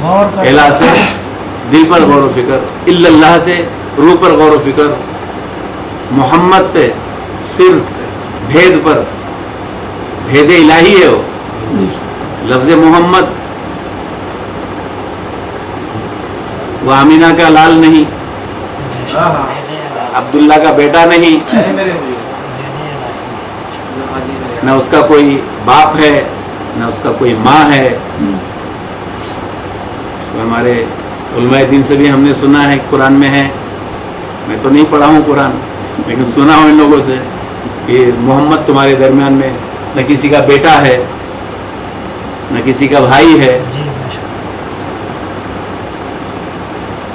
الہ سے دل پر غور و فکر، اللہ سے روح پر غور و فکر، محمد سے صرف بھید پر، بھید الہی ہے وہ لفظ محمد، وہ آمینہ کا لال نہیں، عبداللہ کا بیٹا نہیں، نہ اس کا کوئی باپ ہے نہ اس کا کوئی ماں ہے۔ ہمارے علماء دین سے بھی ہم نے سنا ہے، قرآن میں ہے، میں تو نہیں پڑھا ہوں قرآن لیکن سنا ہوں ان لوگوں سے کہ محمد تمہارے درمیان میں نہ کسی کا بیٹا ہے نہ کسی کا بھائی ہے،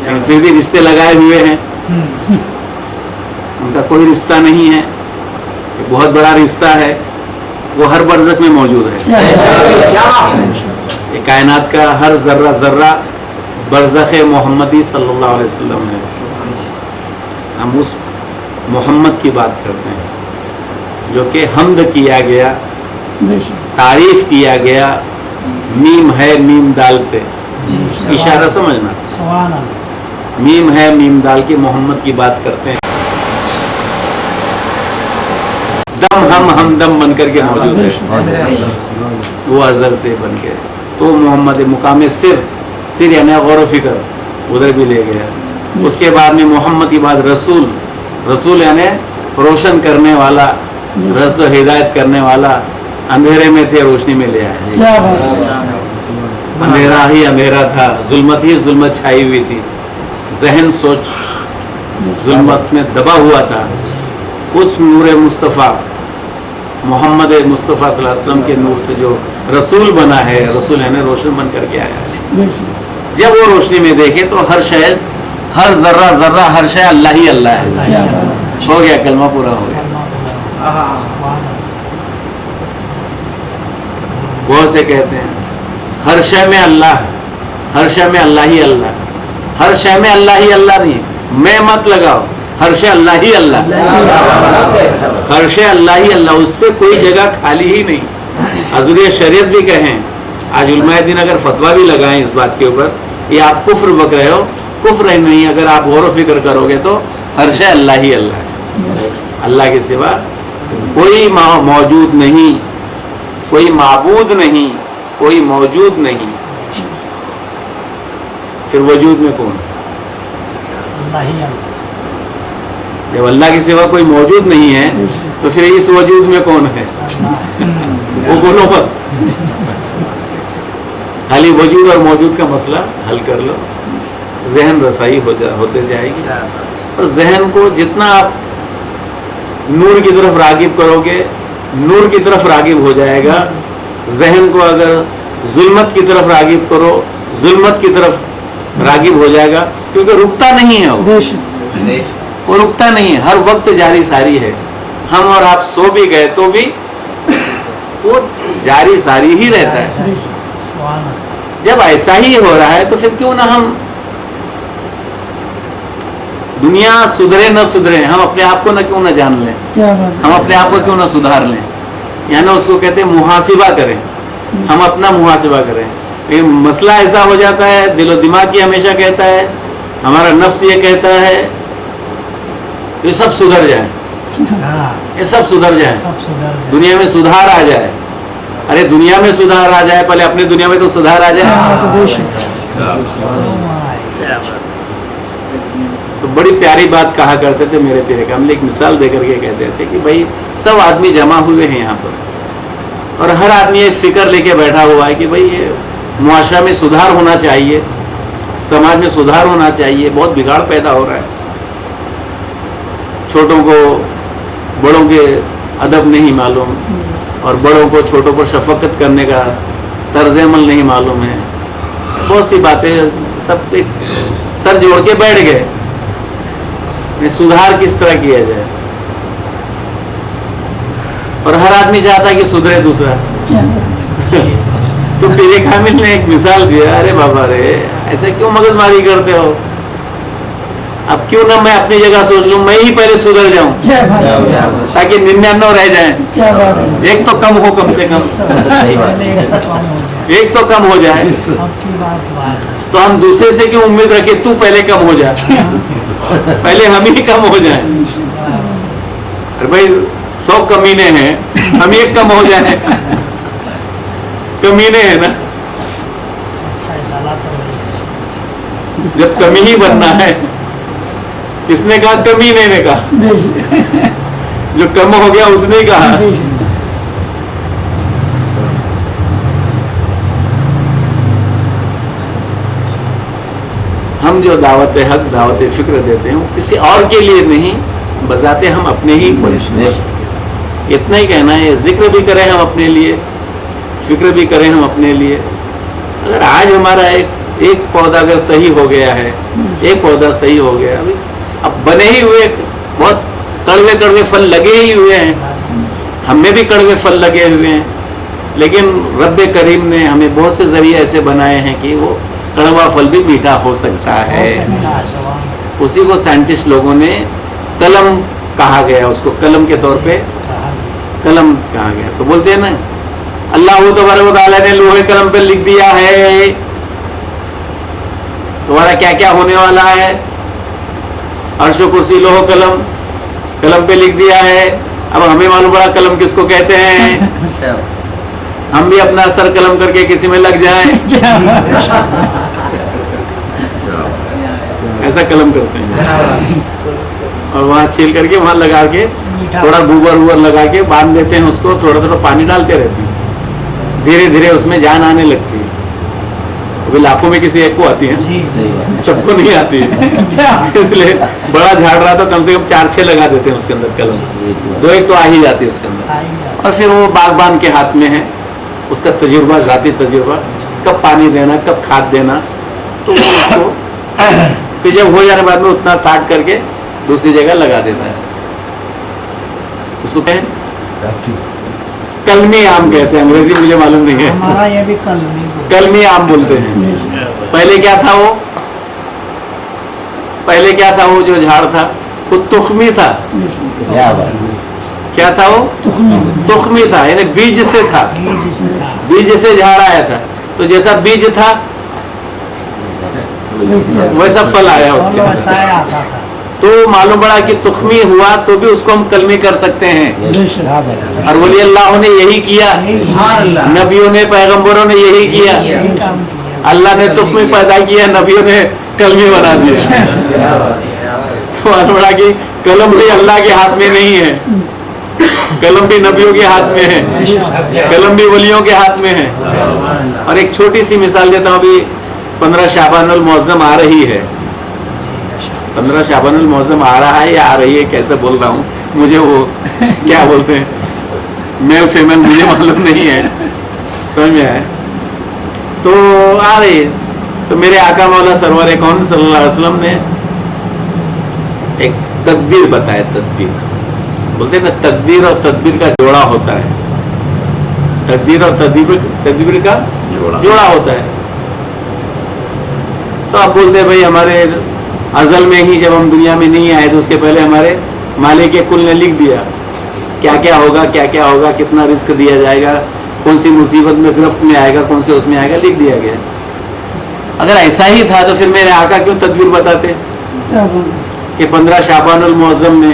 لیکن پھر بھی رشتے لگائے ہوئے ہیں، ان کا کوئی رشتہ نہیں ہے، بہت بڑا رشتہ ہے، وہ ہر برزخ میں موجود ہے۔ یہ کائنات کا ہر ذرہ ذرہ برزخ محمدی صلی اللہ علیہ وسلم ہے۔ ہم اس محمد کی بات کرتے ہیں جو کہ حمد کیا گیا، تعریف کیا گیا، میم ہے میم دال سے، اشارہ سمجھنا، میم ہے میم دال کی محمد کی بات کرتے ہیں۔ دم ہم دم بن کر کے موجود ہے، وہ ازل سے بن کے، تو محمد مقام سر یعنی غور و فکر ادھر بھی لے گیا۔ اس کے بعد میں محمد کی بعد رسول یعنی روشن کرنے والا، رشد و ہدایت کرنے والا، اندھیرے میں تھے روشنی میں لے آئے، اندھیرا ہی اندھیرا تھا، ظلمت ہی ظلمت چھائی ہوئی تھی، ذہن سوچ ظلمت میں دبا ہوا تھا، اس نور مصطفیٰ محمد مصطفیٰ صلی اللہ علیہ وسلم کے نور سے جو رسول بنا ہے، رسول یعنی روشن بن کر کے آیا ہے، جب وہ روشنی میں دیکھے تو ہر شے، ہر ذرہ ذرہ، ہر شے اللہ ہی اللہ ہے، ہو گیا کلمہ پورا ہو گیا۔ بہت سے کہتے ہیں ہر شے میں اللہ، ہر شے میں اللہ ہی اللہ، ہر شے میں اللہ ہی اللہ نہیں، میں مت لگاؤ، ہر شے اللہ ہی اللہ، ہر شے اللہ ہی اللہ، اس سے کوئی جگہ خالی ہی نہیں۔ حضور شریعت بھی کہیں، آج علماء دین اگر فتویٰ بھی لگائیں اس بات کے اوپر، یہ آپ کفر بک رہے ہو، کفر ہی نہیں، اگر آپ غور و فکر کرو گے تو ہر شے اللہ ہی اللہ ہے، اللہ کے سوا کوئی موجود نہیں، کوئی معبود نہیں، کوئی موجود نہیں، پھر وجود میں کون؟ اللہ ہی اللہ۔ جب اللہ کے سوا کوئی موجود نہیں ہے تو پھر اس وجود میں کون ہے؟ وہ بولو مت، خالی وجود اور موجود کا مسئلہ حل کر لو، ذہن رسائی ہوتے جائے گی، اور ذہن کو جتنا آپ نور کی طرف راغب کرو گے نور کی طرف راغب ہو جائے گا، ذہن کو اگر ظلمت کی طرف راغب کرو ظلمت کی طرف راغب ہو جائے گا، کیونکہ رکتا نہیں ہے، وہ رکتا نہیں ہے، ہر وقت جاری ساری ہے۔ ہم اور آپ سو بھی گئے تو بھی وہ جاری ساری ہی رہتا ہے۔ جب ایسا ہی ہو رہا ہے تو پھر کیوں نہ ہم دنیا سدھرے نہ سدھرے، ہم اپنے آپ کو نہ کیوں نہ جان لیں، ہم اپنے آپ کو کیوں نہ سدھار لیں، یعنی اس کو کہتے ہیں محاسبہ کریں، ہم اپنا محاسبہ کریں۔ لیکن مسئلہ ایسا ہو جاتا ہے، دل و دماغ کی ہمیشہ کہتا ہے، ہمارا نفس یہ کہتا ہے یہ سب سدھر جائے، یہ سب سدھر جائے، دنیا میں سدھار آ جائے۔ ارے دنیا میں سدھار آ جائے، پہلے اپنی دنیا میں تو سدھار آ جائے۔ تو بڑی پیاری بات کہا کرتے تھے میرے پیرے کامل، ایک مثال دے کر کے کہتے تھے کہ بھائی سب آدمی جمع ہوئے ہیں یہاں پر، اور ہر آدمی ایک فکر لے کے بیٹھا ہوا ہے کہ بھائی یہ معاشرہ میں سدھار ہونا چاہیے، سماج میں سدھار ہونا چاہیے، بہت بگاڑ پیدا ہو رہا ہے، چھوٹوں کو بڑوں کے ادب نہیں معلوم، اور بڑوں کو چھوٹوں پر شفقت کرنے کا طرز عمل نہیں معلوم ہے، بہت سی باتیں، سب ایک سر جوڑ کے بیٹھ گئے، سدھار کس طرح کیا جائے، اور ہر آدمی چاہتا ہے کہ سدھرے دوسرا۔ تو پیر کامل نے ایک مثال دیا، ارے بابا رے ایسے کیوں مغز ماری کرتے ہو، اب کیوں نہ میں اپنی جگہ سوچ لوں، میں ہی پہلے سدھر جاؤں تاکہ 99 رہ جائیں، ایک تو کم ہو کم سے کم، ایک تو کم ہو جائے سب کی بات تو ہم دوسرے سے کیوں امید رکھے تو پہلے کم ہو جائے, پہلے ہم ہی کم ہو جائیں. ارے بھائی 100 کمینے ہیں, ہم ایک کم ہو جائیں, کمینے ہیں نا. فیصلہ تو وہی ہے. جب کمی ہی بننا ہے, کس نے کہا؟ کمینے نے کہا. جو کم ہو گیا اس نے کہا. ہم جو دعوت حق دعوت فکر دیتے ہیں وہ کسی اور کے لیے نہیں, بذات ہم اپنے ہی اتنا ہی کہنا ہے. ذکر بھی کریں ہم اپنے لیے, فکر بھی کریں ہم اپنے لیے. اگر آج ہمارا ایک پودا اگر صحیح ہو گیا ہے, ایک پودا صحیح ہو گیا, اب بنے ہی ہوئے بہت کڑوے کڑوے پھل لگے ہی ہوئے ہیں, ہم میں بھی کڑوے پھل لگے ہوئے ہیں, لیکن رب کریم نے ہمیں بہت سے ذریعے ایسے بنائے ہیں کہ وہ کڑوا پھل بھی میٹھا ہو سکتا ہے. اسی کو سائنٹسٹ لوگوں نے قلم کہا گیا, اس کو قلم کے طور پہ قلم کہا گیا. تو بولتے ہیں نا اللہ تبارک و تعالیٰ نے لوہے قلم پہ لکھ دیا ہے تمہارا کیا کیا ہونے والا ہے. عرش و کرسی لوہ قلم, قلم پہ لکھ دیا ہے. اب ہمیں معلوم پڑا قلم کس کو کہتے ہیں, ہم بھی اپنا سر قلم کر کے کسی میں لگ جائیں, ایسا قلم کرتے ہیں. اور وہاں چھیل کر کے وہاں لگا کے تھوڑا گوبر ووبر لگا کے باندھ دیتے ہیں اس کو, تھوڑا تھوڑا پانی ڈالتے رہتے ہیں, دھیرے دھیرے اس میں جان آنے لگتی ہے. ابھی لاکھوں میں کسی ایک کو آتی ہے, سب کو نہیں آتی ہے, اس لیے بڑا جھاڑ رہا تو کم سے کم 4-6 لگا دیتے ہیں اس کے اندر قلم, 2-1 تو آ ہی جاتی ہے اس کے اندر. اور پھر وہ باغبان کے ہاتھ میں ہے, اس کا تجربہ, ذاتی تجربہ, کب پانی دینا, کب کھاد دینا. تو وہ اس کو پھر جب ہو جانے بعد میں اتنا کاٹ کر کے دوسری جگہ لگا دیتا ہے. اس کو کہیں کلمی آم کہتے ہیں, انگریزی مجھے معلوم نہیں ہے, ہمارا یہ بھی کلمی آم بولتے ہیں. پہلے کیا تھا وہ, پہلے کیا تھا وہ جو جھاڑ تھا وہ تخمی تھا. کیا تھا وہ, تخمی تھا, یعنی بیج سے تھا, بیج سے جھاڑ آیا تھا. تو جیسا بیج تھا ویسا پھل آیا اس کے. تو معلوم پڑا کہ تخمی ہوا تو بھی اس کو ہم کلمی کر سکتے ہیں. اور ولی اللہ نے یہی کیا, نبیوں نے پیغمبروں نے یہی کیا. اللہ نے تخمی پیدا کیا, نبیوں نے کلمی بنا دیا. تو معلوم پڑا کہ قلم بھی اللہ کے ہاتھ میں نہیں ہے, قلم بھی نبیوں کے ہاتھ میں ہے, قلم بھی ولیوں کے ہاتھ میں ہے. اور ایک چھوٹی سی مثال دیتا ہوں, ابھی 15 شعبان المعظم آ رہی ہے. 15 شعبان المعظم آ رہا ہے یا آ رہی ہے, کیسے بول رہا ہوں, مجھے وہ کیا بولتے ہیں میل فیمل مجھے معلوم نہیں ہے, سمجھ میں آئے. تو آ رہی ہے. تو میرے آقا مولا سرور کون صلی اللہ علیہ وسلم نے ایک تدبیر بتایا. تدبیر بولتے ہیں نا, تدبیر اور تدبیر کا جوڑا ہوتا ہے. تدبیر اور تدبیر کا جوڑا ہوتا ہے. تو آپ بولتے ہیں بھائی ہمارے ازل میں ہی جب ہم دنیا میں نہیں آئے تو اس کے پہلے ہمارے مالک کل نے لکھ دیا کیا کیا ہوگا, کیا کیا ہوگا, کتنا رزق دیا جائے گا, کون سی مصیبت میں گرفت میں آئے گا, کون سے اس میں آئے گا, لکھ دیا گیا. اگر ایسا ہی تھا تو پھر میرے آقا کیوں تدبیر بتاتے کہ 15 شعبان المعظم میں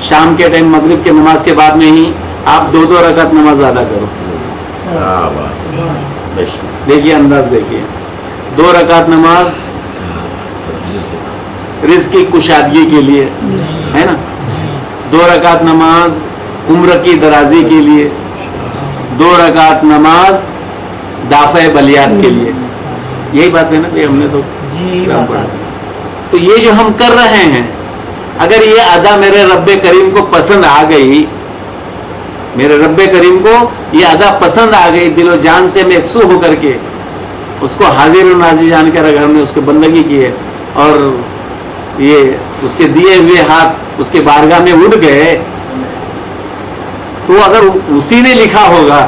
شام کے ٹائم مغرب کے نماز کے بعد میں ہی آپ 2 رکعت نماز ادا کرو. دیکھیے انداز, دیکھیے 2 رکعت نماز رزق کی کشادگی کے لیے ہے نا, 2 رکعت نماز عمر کی درازی کے لیے, 2 رکعت نماز دافع بلیات کے لیے. یہی بات ہے نا کہ ہم نے تو پڑھا. تو یہ جو ہم کر رہے ہیں, اگر یہ ادا میرے رب کریم کو پسند آ گئی, میرے رب کریم کو یہ ادا پسند آ گئی, دل و جان سے میں یکسو ہو کر کے اس کو حاضر و ناظر جان کر اگر ہم نے اس کو بندگی کی ہے اور یہ اس کے دیے ہوئے ہاتھ اس کے بارگاہ میں اٹھ گئے, تو اگر اسی نے لکھا ہوگا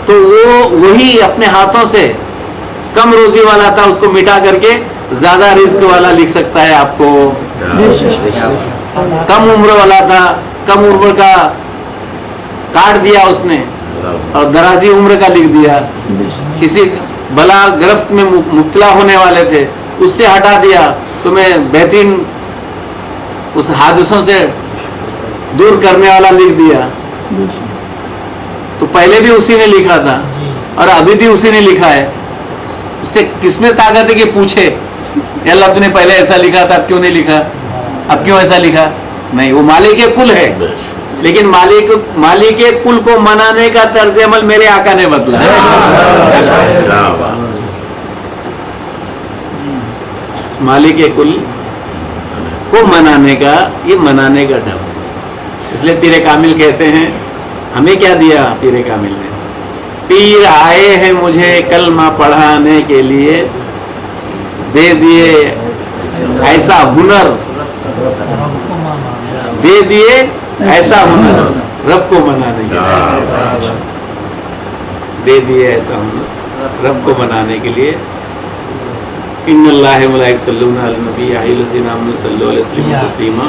تو وہ وہی اپنے ہاتھوں سے کم روزی والا تھا اس کو مٹا کر کے زیادہ رزق والا لکھ سکتا ہے آپ کو. کم عمر والا تھا, کم عمر کا کاٹ دیا اس نے, اور درازی عمر کا لکھ دیا. کسی بلا گرفت میں مبتلا ہونے والے تھے اس سے ہٹا دیا, تمہیں بہترین اس حادثوں سے دور کرنے والا لکھ دیا. تو پہلے بھی اسی نے لکھا تھا اور ابھی بھی اسی نے لکھا ہے. اس سے کس میں طاقت ہے کہ پوچھے اے اللہ تو نے پہلے ایسا لکھا تھا اب کیوں نہیں لکھا, اب کیوں ایسا لکھا؟ نہیں, وہ مالک کل ہے, لیکن مالک کل کو منانے کا طرز عمل میرے آقا نے بتلا. مالک کل کو منانے کا, یہ منانے کا ڈھنگ. اس لیے پیر کامل کہتے ہیں, ہمیں کیا دیا پیر کامل نے؟ پیر آئے ہیں مجھے کلمہ پڑھانے کے لیے, دے دیے ایسا ہنر, دے دیے ایسا ہنر رب کو منانے کے لیے, دے دیے ایسا ہنر رب کو منانے کے لیے. ان اللہ ملائکۃ یصلون علی النبی یا ایھا الذین آمنوا صلوا علیہ وسلم تسلیما.